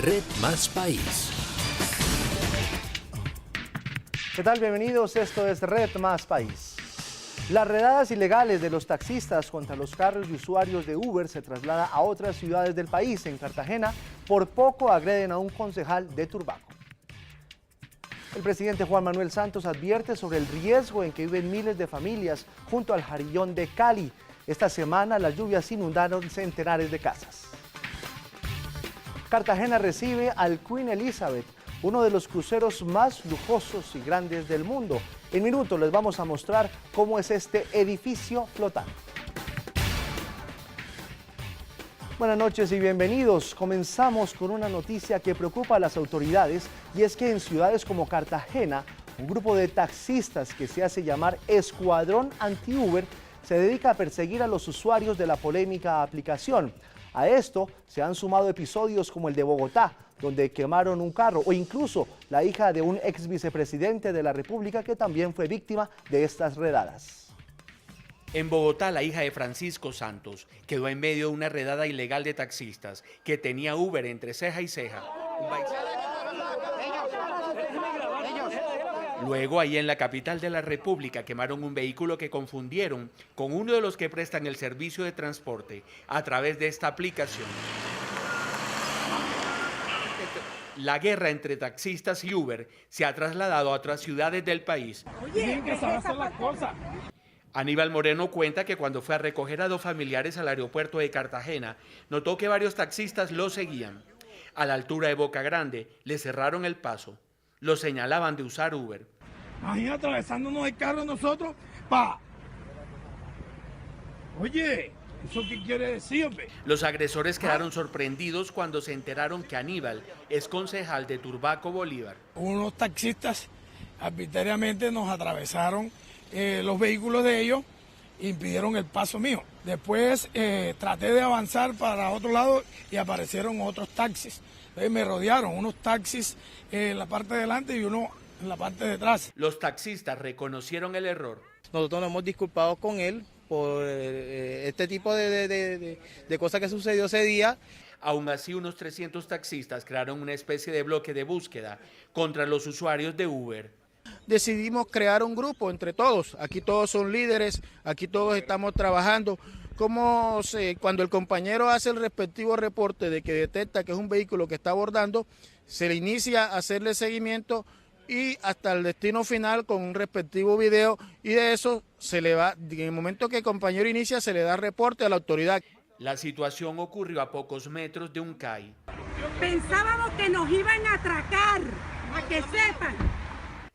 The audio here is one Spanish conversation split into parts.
Red Más País. ¿Qué tal? Bienvenidos, esto es Red Más País. Las redadas ilegales de los taxistas contra los carros y usuarios de Uber se traslada a otras ciudades del país. En Cartagena, por poco agreden a un concejal de Turbaco. El presidente Juan Manuel Santos advierte sobre el riesgo en que viven miles de familias junto al Jarillón de Cali. Esta semana las lluvias inundaron centenares de casas. Cartagena recibe al Queen Elizabeth, uno de los cruceros más lujosos y grandes del mundo. En minutos les vamos a mostrar cómo es este edificio flotante. Buenas noches y bienvenidos. Comenzamos con una noticia que preocupa a las autoridades, y es que en ciudades como Cartagena, un grupo de taxistas que se hace llamar Escuadrón Anti-Uber se dedica a perseguir a los usuarios de la polémica aplicación. A esto se han sumado episodios como el de Bogotá, donde quemaron un carro, o incluso la hija de un ex vicepresidente de la República que también fue víctima de estas redadas. En Bogotá, la hija de Francisco Santos quedó en medio de una redada ilegal de taxistas que tenía Uber entre ceja y ceja. Luego, ahí en la capital de la República, quemaron un vehículo que confundieron con uno de los que prestan el servicio de transporte a través de esta aplicación. La guerra entre taxistas y Uber se ha trasladado a otras ciudades del país. Oye, que sabe hacer las cosas. Aníbal Moreno cuenta que cuando fue a recoger a dos familiares al aeropuerto de Cartagena, notó que varios taxistas lo seguían. A la altura de Boca Grande, le cerraron el paso. Lo señalaban de usar Uber. Imagínate atravesándonos el carro nosotros, Oye, ¿eso qué quiere decir, hombre? Los agresores quedaron sorprendidos cuando se enteraron que Aníbal es concejal de Turbaco, Bolívar. Unos taxistas arbitrariamente nos atravesaron los vehículos de ellos e impidieron el paso mío. Después traté de avanzar para otro lado y aparecieron otros taxis. Entonces me rodearon unos taxis en la parte de delante y uno en la parte de atrás. Los taxistas reconocieron el error. Nosotros nos hemos disculpado con él por este tipo de cosas que sucedió ese día. Aún así, unos 300 taxistas crearon una especie de bloque de búsqueda contra los usuarios de Uber. Decidimos crear un grupo entre todos. Aquí todos son líderes, aquí todos estamos trabajando. Cuando el compañero hace el respectivo reporte de que detecta que es un vehículo que está abordando, se le inicia a hacerle seguimiento y hasta el destino final con un respectivo video, y de eso se le va, en el momento que el compañero inicia, se le da reporte a la autoridad. La situación ocurrió a pocos metros de un CAI. Pensábamos que nos iban a atracar, a que sepan.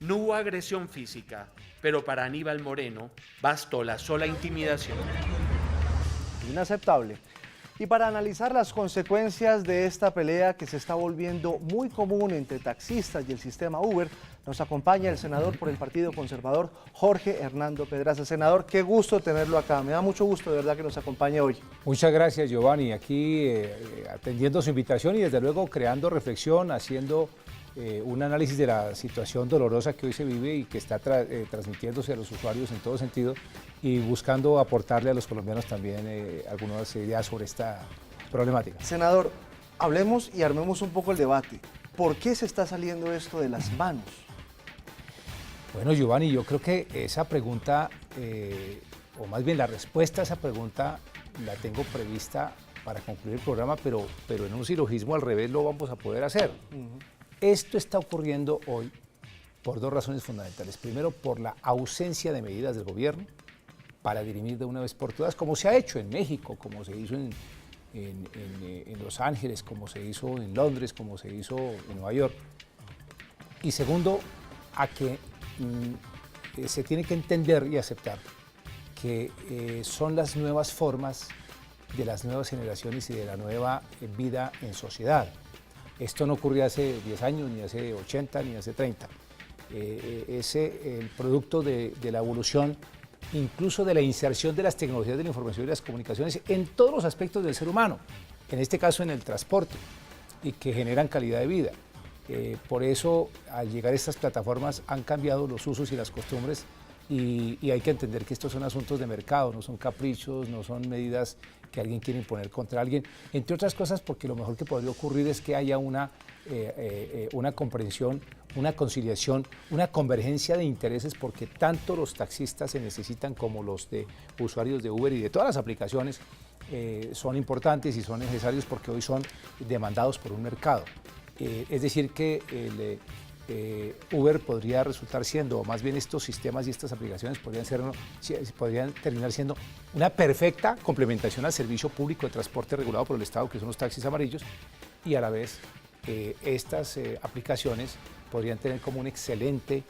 No hubo agresión física, pero para Aníbal Moreno bastó la sola intimidación. Inaceptable. Y para analizar las consecuencias de esta pelea que se está volviendo muy común entre taxistas y el sistema Uber, nos acompaña el senador por el Partido Conservador, Jorge Hernando Pedraza. Senador, qué gusto tenerlo acá. Me da mucho gusto, de verdad, que nos acompañe hoy. Muchas gracias, Giovanni. Aquí atendiendo su invitación y desde luego creando reflexión, haciendo un análisis de la situación dolorosa que hoy se vive y que está transmitiéndose a los usuarios en todo sentido, y buscando aportarle a los colombianos también algunas ideas sobre esta problemática. Senador, hablemos y armemos un poco el debate. ¿Por qué se está saliendo esto de las manos? Bueno, Giovanni, yo creo que esa pregunta, o más bien la respuesta a esa pregunta, la tengo prevista para concluir el programa, pero en un silogismo al revés lo vamos a poder hacer. Esto está ocurriendo hoy por dos razones fundamentales. Primero, por la ausencia de medidas del gobierno para dirimir de una vez por todas, como se ha hecho en México, como se hizo en Los Ángeles, como se hizo en Londres, como se hizo en Nueva York. Y segundo, a que se tiene que entender y aceptar que son las nuevas formas de las nuevas generaciones y de la nueva vida en sociedad. Esto no ocurrió hace 10 años, ni hace 80, ni hace 30. Es el producto de la evolución, incluso de la inserción de las tecnologías de la información y las comunicaciones en todos los aspectos del ser humano, en este caso en el transporte, y que generan calidad de vida. Por eso, al llegar a estas plataformas, han cambiado los usos y las costumbres y hay que entender que estos son asuntos de mercado, no son caprichos, no son medidas que alguien quiere imponer contra alguien, entre otras cosas porque lo mejor que podría ocurrir es que haya una comprensión, una conciliación, una convergencia de intereses, porque tanto los taxistas se necesitan como los de usuarios de Uber y de todas las aplicaciones son importantes y son necesarios porque hoy son demandados por un mercado. Es decir que Uber podría resultar siendo, o más bien estos sistemas y estas aplicaciones podrían terminar siendo una perfecta complementación al servicio público de transporte regulado por el Estado, que son los taxis amarillos, y a la vez estas aplicaciones podrían tener como un excelente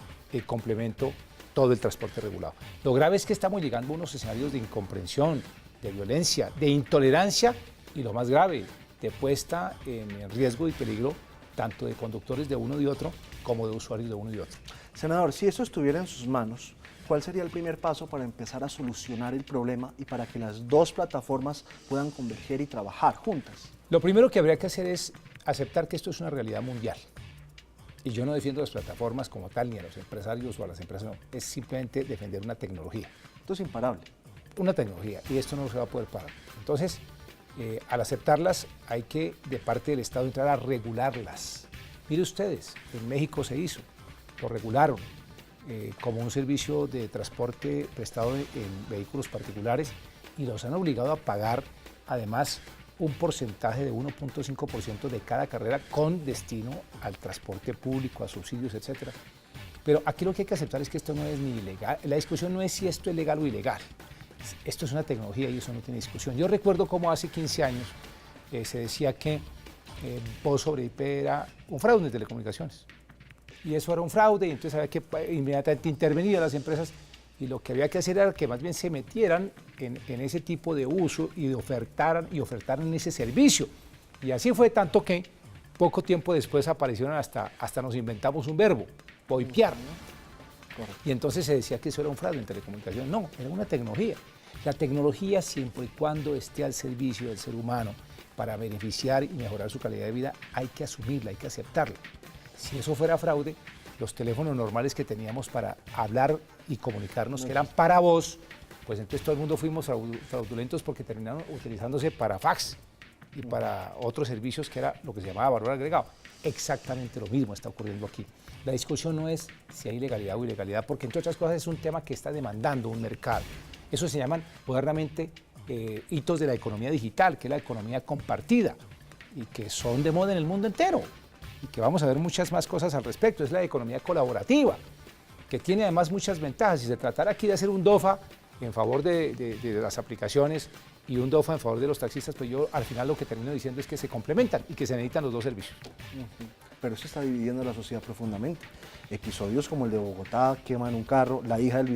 complemento todo el transporte regulado. Lo grave es que estamos llegando a unos escenarios de incomprensión, de violencia, de intolerancia y lo más grave, de puesta en riesgo y peligro tanto de conductores de uno y otro como de usuarios de uno y otro. Senador, si eso estuviera en sus manos, ¿cuál sería el primer paso para empezar a solucionar el problema y para que las dos plataformas puedan converger y trabajar juntas? Lo primero que habría que hacer es aceptar que esto es una realidad mundial. Y yo no defiendo las plataformas como tal, ni a los empresarios o a las empresas, no. Es simplemente defender una tecnología. Esto es imparable. Una tecnología, y esto no se va a poder parar. Entonces, al aceptarlas, hay que, de parte del Estado, entrar a regularlas. Mire ustedes, en México se hizo, lo regularon como un servicio de transporte prestado en vehículos particulares y los han obligado a pagar, además, un porcentaje de 1.5% de cada carrera con destino al transporte público, a subsidios, etc. Pero aquí lo que hay que aceptar es que esto no es ni ilegal. La discusión no es si esto es legal o ilegal. Esto es una tecnología y eso no tiene discusión. Yo recuerdo cómo hace 15 años se decía que Voz sobre IP era un fraude de telecomunicaciones. Y eso era un fraude y entonces había que inmediatamente intervenir a las empresas y lo que había que hacer era que más bien se metieran en ese tipo de uso y ofertaran ese servicio. Y así fue tanto que poco tiempo después aparecieron hasta nos inventamos un verbo, voipear, ¿no? Y entonces se decía que eso era un fraude en telecomunicaciones. No, era una tecnología. La tecnología, siempre y cuando esté al servicio del ser humano para beneficiar y mejorar su calidad de vida, hay que asumirla, hay que aceptarla. Si eso fuera fraude, los teléfonos normales que teníamos para hablar y comunicarnos, que eran para voz, pues entonces todo el mundo fuimos fraudulentos porque terminaron utilizándose para fax y para otros servicios que era lo que se llamaba valor agregado. Exactamente lo mismo está ocurriendo aquí. La discusión no es si hay legalidad o ilegalidad, porque entre otras cosas es un tema que está demandando un mercado. Eso se llaman modernamente hitos de la economía digital, que es la economía compartida y que son de moda en el mundo entero y que vamos a ver muchas más cosas al respecto. Es la economía colaborativa, que tiene además muchas ventajas. Si se tratara aquí de hacer un DOFA en favor de las aplicaciones y un DOFA en favor de los taxistas, pues yo al final lo que termino diciendo es que se complementan y que se necesitan los dos servicios. Pero eso está dividiendo a la sociedad profundamente. Episodios como el de Bogotá, queman un carro, la hija del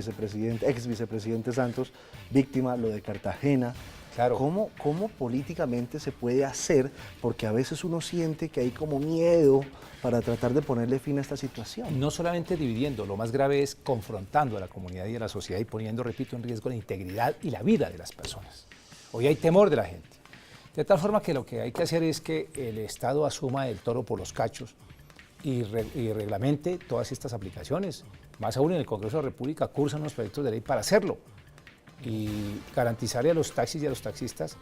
ex vicepresidente Santos, víctima, lo de Cartagena. Claro. ¿Cómo políticamente se puede hacer? Porque a veces uno siente que hay como miedo para tratar de ponerle fin a esta situación. No solamente dividiendo, lo más grave es confrontando a la comunidad y a la sociedad y poniendo, repito, en riesgo la integridad y la vida de las personas. Hoy hay temor de la gente. De tal forma que lo que hay que hacer es que el Estado asuma el toro por los cachos y reglamente todas estas aplicaciones. Más aún en el Congreso de la República cursan unos proyectos de ley para hacerlo y garantizarle a los taxis y a los taxistas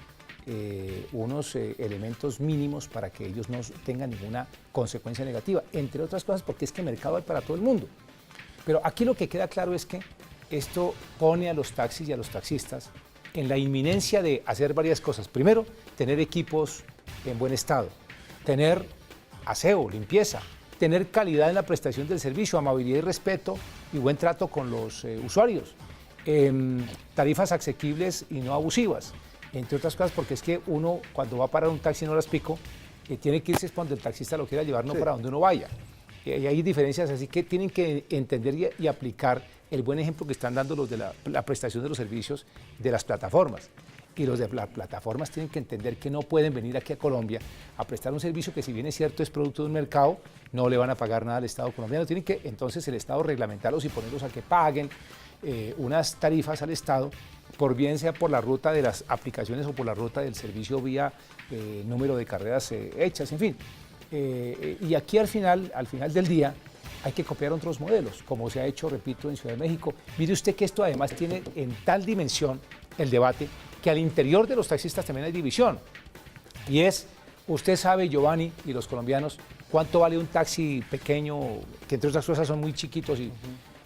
unos elementos mínimos para que ellos no tengan ninguna consecuencia negativa, entre otras cosas porque es que mercado hay para todo el mundo. Pero aquí lo que queda claro es que esto pone a los taxis y a los taxistas en la inminencia de hacer varias cosas. Primero, tener equipos en buen estado, tener aseo, limpieza, tener calidad en la prestación del servicio, amabilidad y respeto y buen trato con los usuarios, tarifas asequibles y no abusivas, entre otras cosas porque es que uno cuando va a parar un taxi en horas pico tiene que irse donde el taxista lo quiera llevar, no para donde uno vaya. Y hay diferencias, así que tienen que entender y aplicar el buen ejemplo que están dando los de la prestación de los servicios de las plataformas. Y los de las plataformas tienen que entender que no pueden venir aquí a Colombia a prestar un servicio que, si bien es cierto es producto de un mercado, no le van a pagar nada al Estado colombiano. Tienen que entonces el Estado reglamentarlos y ponerlos a que paguen unas tarifas al Estado, por bien sea por la ruta de las aplicaciones o por la ruta del servicio vía número de carreras hechas, en fin. Y aquí al final del día hay que copiar otros modelos, como se ha hecho, repito, en Ciudad de México. Mire usted que esto además tiene en tal dimensión el debate que al interior de los taxistas también hay división. Y es, usted sabe, Giovanni y los colombianos, cuánto vale un taxi pequeño, que entre otras cosas son muy chiquitos y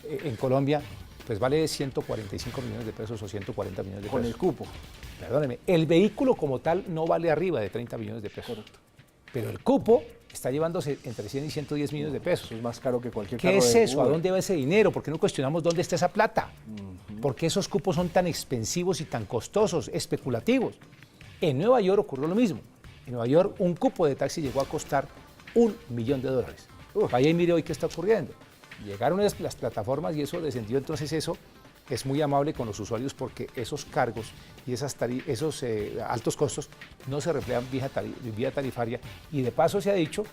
en Colombia, pues vale 145 millones de pesos o 140 millones de pesos. Con el cupo. Perdóneme, el vehículo como tal no vale arriba de 30 millones de pesos. Correcto. Pero el cupo está llevándose entre 100 y 110 millones de pesos. Eso es más caro que cualquier ¿Qué carro es de eso? ¿A Uber? dónde va ese dinero? ¿Por qué no cuestionamos dónde está esa plata? ¿Por qué esos cupos son tan expensivos y tan costosos, especulativos? En Nueva York ocurrió lo mismo. En Nueva York un cupo de taxi llegó a costar $1 millón. Vaya y mire hoy qué está ocurriendo. Llegaron las plataformas y eso descendió, entonces eso es muy amable con los usuarios porque esos cargos y esos altos costos no se reflejan vía tarifaria y de paso se ha dicho,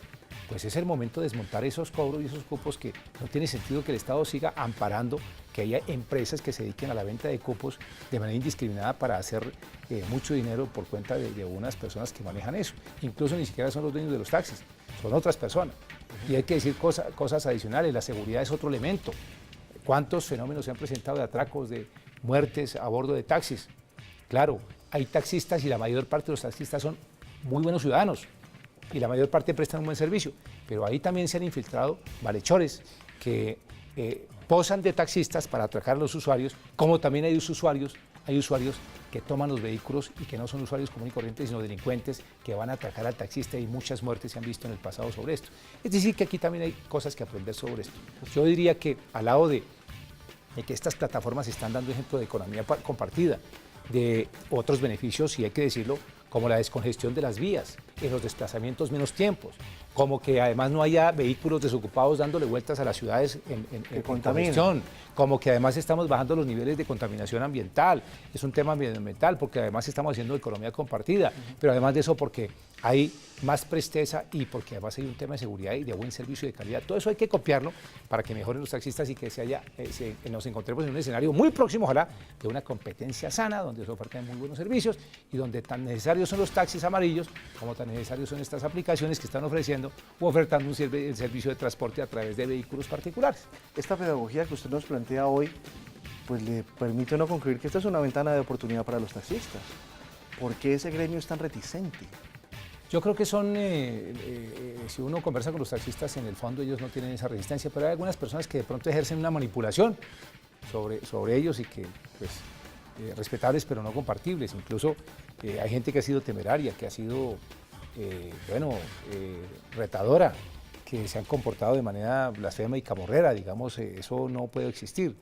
pues es el momento de desmontar esos cobros y esos cupos que no tiene sentido que el Estado siga amparando que haya empresas que se dediquen a la venta de cupos de manera indiscriminada para hacer mucho dinero por cuenta de unas personas que manejan eso. Incluso ni siquiera son los dueños de los taxis, son otras personas. Y hay que decir cosas adicionales, la seguridad es otro elemento. ¿Cuántos fenómenos se han presentado de atracos, de muertes a bordo de taxis? Claro, hay taxistas y la mayor parte de los taxistas son muy buenos ciudadanos y la mayor parte prestan un buen servicio, pero ahí también se han infiltrado malhechores que posan de taxistas para atracar a los usuarios, como también hay usuarios que toman los vehículos y que no son usuarios comunes y corrientes, sino delincuentes que van a atracar al taxista y muchas muertes se han visto en el pasado sobre esto. Es decir, que aquí también hay cosas que aprender sobre esto. Yo diría que al lado de que estas plataformas están dando ejemplo de economía compartida, de otros beneficios, y hay que decirlo, como la descongestión de las vías, en los desplazamientos menos tiempos, como que además no haya vehículos desocupados dándole vueltas a las ciudades en congestión, como que además estamos bajando los niveles de contaminación ambiental, es un tema medioambiental porque además estamos haciendo economía compartida, pero además de eso porque hay más presteza y porque además hay un tema de seguridad y de buen servicio y de calidad. Todo eso hay que copiarlo para que mejoren los taxistas y que nos encontremos en un escenario muy próximo, ojalá, de una competencia sana, donde se ofertan muy buenos servicios y donde tan necesarios son los taxis amarillos como tan necesarios son estas aplicaciones que están ofreciendo o ofertando el servicio de transporte a través de vehículos particulares. Esta pedagogía que usted nos plantea hoy, pues le permite a uno concluir que esta es una ventana de oportunidad para los taxistas. ¿Por qué ese gremio es tan reticente? Yo creo que son, si uno conversa con los taxistas, en el fondo ellos no tienen esa resistencia, pero hay algunas personas que de pronto ejercen una manipulación sobre ellos y que, pues, respetables pero no compartibles. Incluso hay gente que ha sido temeraria, que ha sido, retadora, que se han comportado de manera blasfema y camorrera, digamos, eso no puede existir.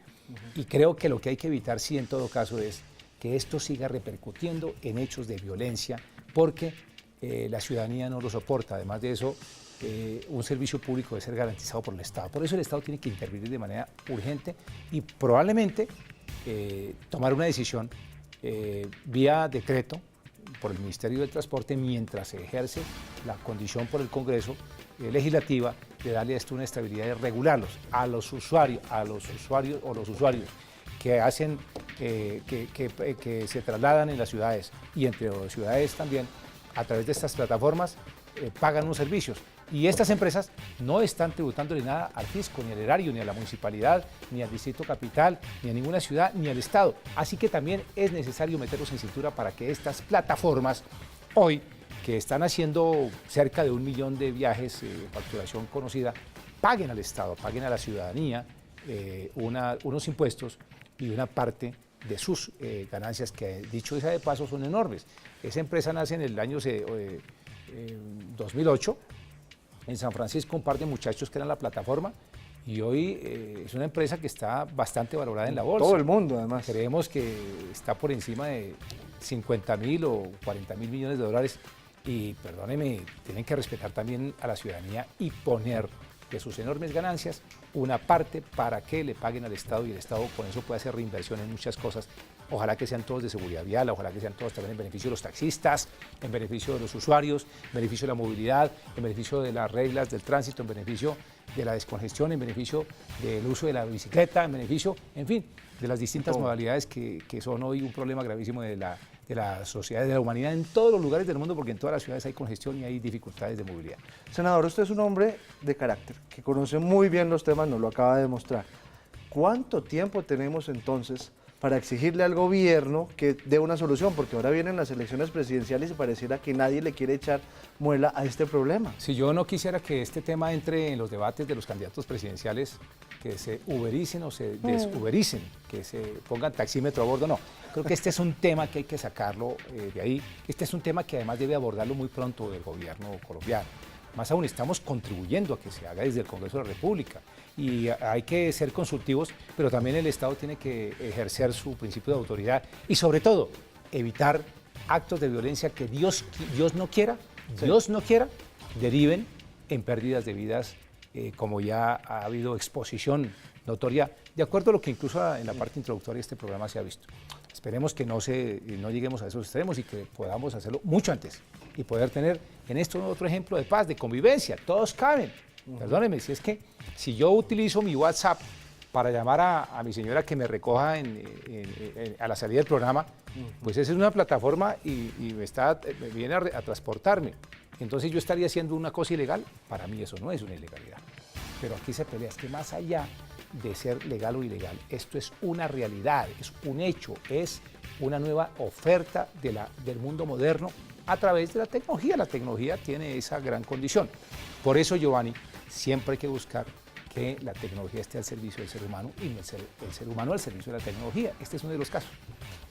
Y creo que lo que hay que evitar, sí, en todo caso, es que esto siga repercutiendo en hechos de violencia, porque la ciudadanía no lo soporta. Además de eso, un servicio público debe ser garantizado por el Estado. Por eso el Estado tiene que intervenir de manera urgente y probablemente tomar una decisión vía decreto por el Ministerio del Transporte mientras se ejerce la condición por el Congreso legislativa de darle a esto una estabilidad y regularlos a los usuarios que hacen, que se trasladan en las ciudades y entre las ciudades también a través de estas plataformas pagan unos servicios. Y estas empresas no están tributándole nada al fisco, ni al erario, ni a la municipalidad, ni al distrito capital, ni a ninguna ciudad, ni al Estado. Así que también es necesario meterlos en cintura para que estas plataformas, hoy, que están haciendo cerca de 1 millón de viajes, facturación conocida, paguen al Estado, paguen a la ciudadanía unos impuestos y una parte de sus ganancias, que dicho sea de paso son enormes. Esa empresa nace en el año 2008, en San Francisco, un par de muchachos que eran la plataforma, y hoy es una empresa que está bastante valorada en la bolsa. Todo el mundo, además. Creemos que está por encima de 50.000 o 40.000 millones de dólares, y perdóneme, tienen que respetar también a la ciudadanía y poner de sus enormes ganancias una parte para que le paguen al Estado, y el Estado con eso puede hacer reinversión en muchas cosas. Ojalá que sean todos de seguridad vial, ojalá que sean todos también en beneficio de los taxistas, en beneficio de los usuarios, en beneficio de la movilidad, en beneficio de las reglas del tránsito, en beneficio de la descongestión, en beneficio del uso de la bicicleta, en beneficio, en fin, de las distintas modalidades que son hoy un problema gravísimo de la de la sociedad, de la humanidad en todos los lugares del mundo, porque en todas las ciudades hay congestión y hay dificultades de movilidad. Senador, usted es un hombre de carácter, que conoce muy bien los temas, nos lo acaba de demostrar. ¿Cuánto tiempo tenemos entonces para exigirle al gobierno que dé una solución? Porque ahora vienen las elecciones presidenciales y pareciera que nadie le quiere echar muela a este problema. Si yo no quisiera que este tema entre en los debates de los candidatos presidenciales, que se ubericen o se desubericen, que se pongan taxímetro a bordo, no. Creo que este es un tema que hay que sacarlo de ahí. Este es un tema que además debe abordarlo muy pronto el gobierno colombiano. Más aún, estamos contribuyendo a que se haga desde el Congreso de la República y hay que ser consultivos, pero también el Estado tiene que ejercer su principio de autoridad y sobre todo evitar actos de violencia que Dios no quiera, deriven en pérdidas de vidas, como ya ha habido exposición notoria, de acuerdo a lo que incluso en la parte introductoria de este programa se ha visto. Esperemos que no lleguemos a esos extremos y que podamos hacerlo mucho antes y poder tener en esto otro ejemplo de paz, de convivencia. Todos caben. Perdónenme, si yo utilizo mi WhatsApp para llamar a mi señora que me recoja a la salida del programa, pues esa es una plataforma y me viene a transportarme. Entonces yo estaría haciendo una cosa ilegal. Para mí eso no es una ilegalidad. Pero aquí se pelea, es que más allá de ser legal o ilegal, esto es una realidad, es un hecho, es una nueva oferta del mundo moderno a través de la tecnología. La tecnología tiene esa gran condición. Por eso, Giovanni, siempre hay que buscar que la tecnología esté al servicio del ser humano y el ser humano al servicio de la tecnología. Este es uno de los casos.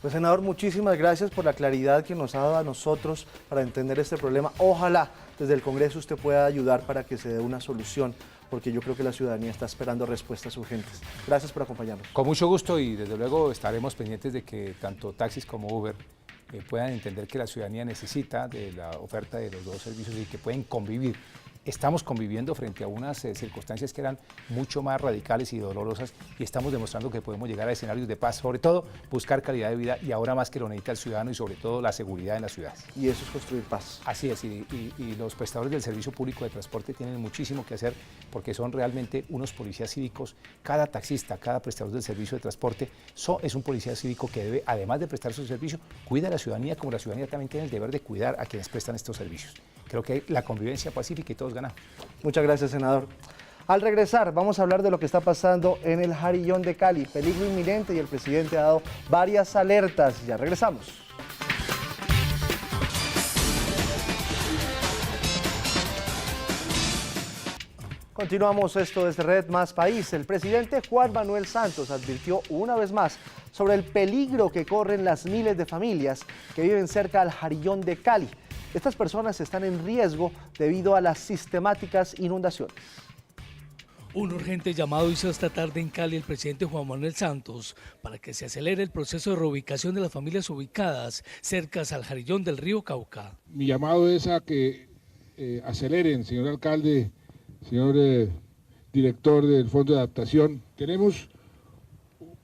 Pues, senador, muchísimas gracias por la claridad que nos ha dado a nosotros para entender este problema. Ojalá desde el Congreso usted pueda ayudar para que se dé una solución, porque yo creo que la ciudadanía está esperando respuestas urgentes. Gracias por acompañarnos. Con mucho gusto y desde luego estaremos pendientes de que tanto taxis como Uber puedan entender que la ciudadanía necesita de la oferta de los dos servicios y que pueden convivir. Estamos conviviendo frente a unas circunstancias que eran mucho más radicales y dolorosas y estamos demostrando que podemos llegar a escenarios de paz, sobre todo buscar calidad de vida y ahora más que lo necesita el ciudadano y sobre todo la seguridad en las ciudades. Y eso es construir paz. Así es, y los prestadores del servicio público de transporte tienen muchísimo que hacer porque son realmente unos policías cívicos. Cada taxista, cada prestador del servicio de transporte es un policía cívico que debe, además de prestar su servicio, cuida a la ciudadanía como la ciudadanía también tiene el deber de cuidar a quienes prestan estos servicios. Creo que la convivencia pacífica y todos ganamos. Muchas gracias, senador. Al regresar, vamos a hablar de lo que está pasando en el Jarillón de Cali. Peligro inminente y el presidente ha dado varias alertas. Ya regresamos. Continuamos, esto desde Red Más País. El presidente Juan Manuel Santos advirtió una vez más sobre el peligro que corren las miles de familias que viven cerca al Jarillón de Cali. Estas personas están en riesgo debido a las sistemáticas inundaciones. Un urgente llamado hizo esta tarde en Cali el presidente Juan Manuel Santos para que se acelere el proceso de reubicación de las familias ubicadas cerca al Jarillón del río Cauca. Mi llamado es a que aceleren, señor alcalde, señor director del Fondo de Adaptación. Tenemos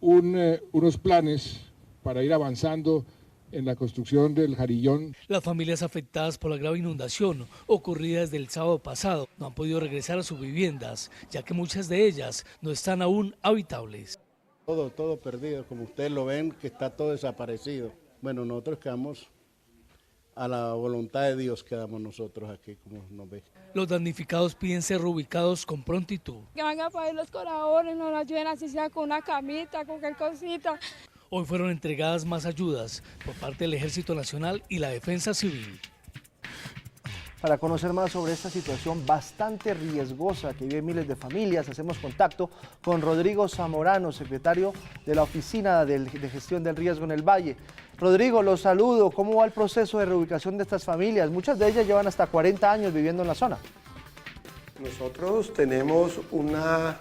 unos planes para ir avanzando en la construcción del Jarillón. Las familias afectadas por la grave inundación ocurrida desde el sábado pasado no han podido regresar a sus viviendas, ya que muchas de ellas no están aún habitables. Todo perdido, como ustedes lo ven, que está todo desaparecido. Bueno, nosotros quedamos a la voluntad de Dios, quedamos nosotros aquí, como nos ven. Los damnificados piden ser reubicados con prontitud. Que van a pagar los colaboradores, nos ayuden así sea con una camita, con cualquier cosita. Hoy fueron entregadas más ayudas por parte del Ejército Nacional y la Defensa Civil. Para conocer más sobre esta situación bastante riesgosa que viven miles de familias, hacemos contacto con Rodrigo Zamorano, secretario de la Oficina de Gestión del Riesgo en el Valle. Rodrigo, los saludo. ¿Cómo va el proceso de reubicación de estas familias? Muchas de ellas llevan hasta 40 años viviendo en la zona. Nosotros tenemos una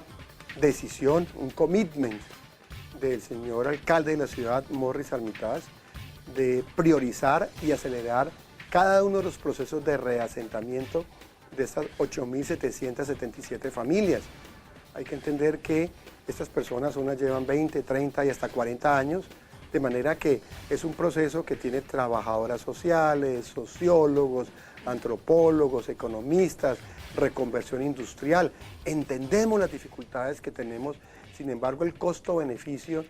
decisión, un commitment del señor alcalde de la ciudad, Morris Almitaz, de priorizar y acelerar cada uno de los procesos de reasentamiento de estas 8.777 familias. Hay que entender que estas personas, unas llevan 20, 30 y hasta 40 años, de manera que es un proceso que tiene trabajadoras sociales, sociólogos, antropólogos, economistas, reconversión industrial. Entendemos las dificultades que tenemos. Sin embargo, el costo-beneficio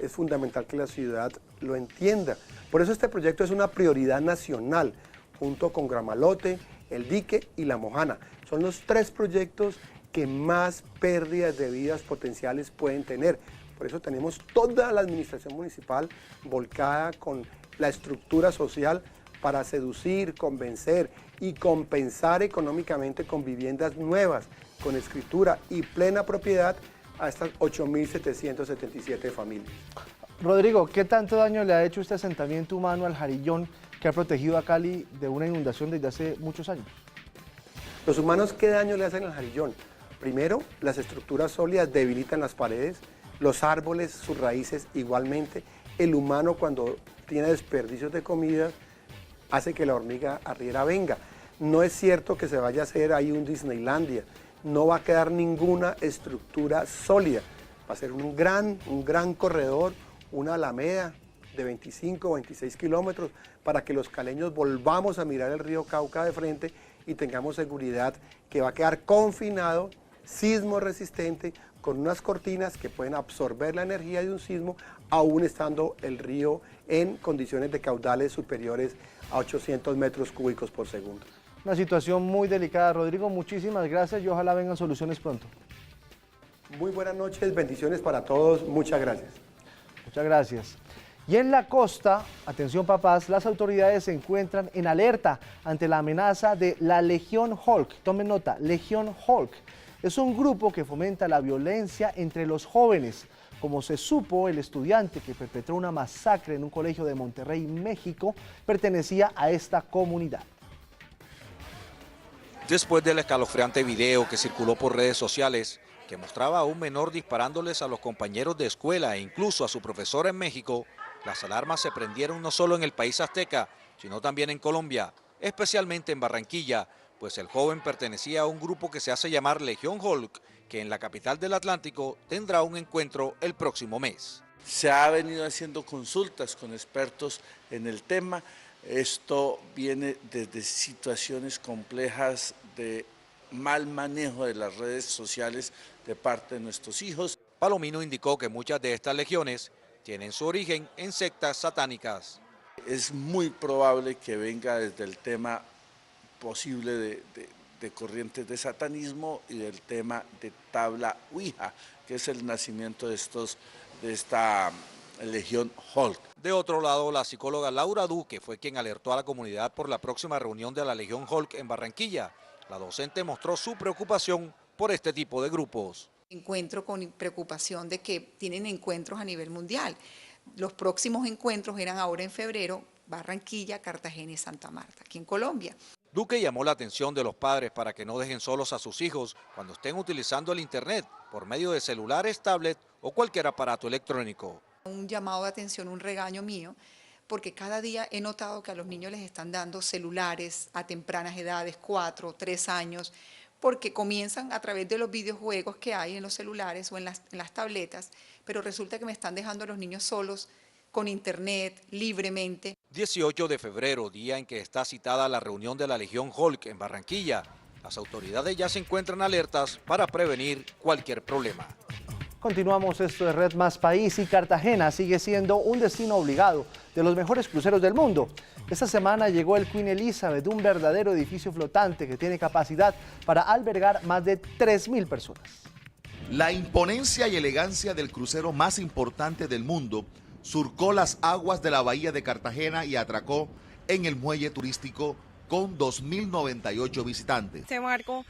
es fundamental que la ciudad lo entienda. Por eso este proyecto es una prioridad nacional, junto con Gramalote, El Dique y La Mojana. Son los 3 proyectos que más pérdidas de vidas potenciales pueden tener. Por eso tenemos toda la administración municipal volcada con la estructura social para seducir, convencer y compensar económicamente con viviendas nuevas, con escritura y plena propiedad a estas 8.777 familias. Rodrigo, ¿qué tanto daño le ha hecho este asentamiento humano al Jarillón que ha protegido a Cali de una inundación desde hace muchos años? Los humanos, ¿qué daño le hacen al Jarillón? Primero, las estructuras sólidas debilitan las paredes, los árboles, sus raíces igualmente. El humano, cuando tiene desperdicios de comida, hace que la hormiga arriera venga. No es cierto que se vaya a hacer ahí un Disneylandia. No va a quedar ninguna estructura sólida. Va a ser un gran corredor, una alameda de 25 o 26 kilómetros para que los caleños volvamos a mirar el río Cauca de frente y tengamos seguridad que va a quedar confinado, sismo resistente, con unas cortinas que pueden absorber la energía de un sismo, aún estando el río en condiciones de caudales superiores a 800 metros cúbicos por segundo. Una situación muy delicada, Rodrigo. Muchísimas gracias y ojalá vengan soluciones pronto. Muy buenas noches, bendiciones para todos, muchas gracias. Muchas gracias. Y en la costa, atención papás, las autoridades se encuentran en alerta ante la amenaza de la Legión Hulk. Tomen nota, Legión Hulk. Es un grupo que fomenta la violencia entre los jóvenes. Como se supo, el estudiante que perpetró una masacre en un colegio de Monterrey, México, pertenecía a esta comunidad. Después del escalofriante video que circuló por redes sociales, que mostraba a un menor disparándoles a los compañeros de escuela e incluso a su profesora en México, las alarmas se prendieron no solo en el país azteca, sino también en Colombia, especialmente en Barranquilla, pues el joven pertenecía a un grupo que se hace llamar Legión Hulk, que en la capital del Atlántico tendrá un encuentro el próximo mes. Se ha venido haciendo consultas con expertos en el tema. Esto viene desde situaciones complejas de mal manejo de las redes sociales de parte de nuestros hijos. Palomino indicó que muchas de estas legiones tienen su origen en sectas satánicas. Es muy probable que venga desde el tema posible de corrientes de satanismo y del tema de tabla Ouija, que es el nacimiento de esta Legión Hulk. De otro lado, la psicóloga Laura Duque fue quien alertó a la comunidad por la próxima reunión de la Legión Hulk en Barranquilla. La docente mostró su preocupación por este tipo de grupos. Encuentro con preocupación de que tienen encuentros a nivel mundial. Los próximos encuentros eran ahora en febrero, Barranquilla, Cartagena y Santa Marta, aquí en Colombia. Duque llamó la atención de los padres para que no dejen solos a sus hijos cuando estén utilizando el internet por medio de celulares, tablet o cualquier aparato electrónico. Un llamado de atención, un regaño mío, porque cada día he notado que a los niños les están dando celulares a tempranas edades, 4, 3 años, porque comienzan a través de los videojuegos que hay en los celulares o en las tabletas, pero resulta que me están dejando a los niños solos con internet, libremente. 18 de febrero, día en que está citada la reunión de la Legión Hulk en Barranquilla. Las autoridades ya se encuentran alertas para prevenir cualquier problema. Continuamos, esto es Red Más País y Cartagena sigue siendo un destino obligado de los mejores cruceros del mundo. Esta semana llegó el Queen Elizabeth, un verdadero edificio flotante que tiene capacidad para albergar más de 3.000 personas. La imponencia y elegancia del crucero más importante del mundo surcó las aguas de la bahía de Cartagena y atracó en el muelle turístico con 2.098 visitantes. Este barco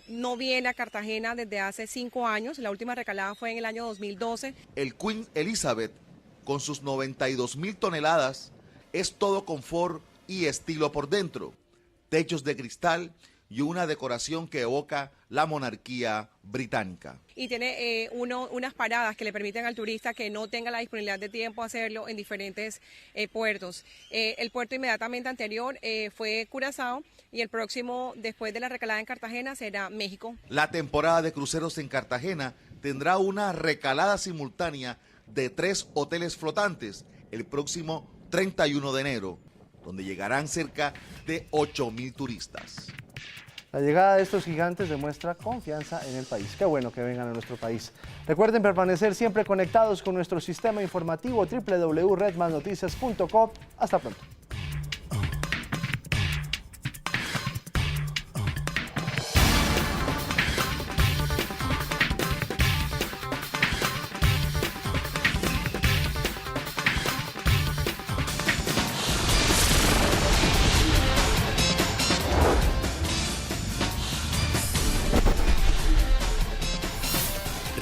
no viene a Cartagena desde hace 5 años, la última recalada fue en el año 2012. El Queen Elizabeth, con sus 92.000 toneladas, es todo confort y estilo por dentro, techos de cristal y una decoración que evoca la monarquía británica. Y tiene unas paradas que le permiten al turista que no tenga la disponibilidad de tiempo hacerlo en diferentes puertos. El puerto inmediatamente anterior fue Curazao y el próximo, después de la recalada en Cartagena, será México. La temporada de cruceros en Cartagena tendrá una recalada simultánea de 3 hoteles flotantes el próximo 31 de enero, donde llegarán cerca de 8.000 turistas. La llegada de estos gigantes demuestra confianza en el país. Qué bueno que vengan a nuestro país. Recuerden permanecer siempre conectados con nuestro sistema informativo www.redmasnoticias.com. Hasta pronto.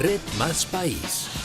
Red Más País.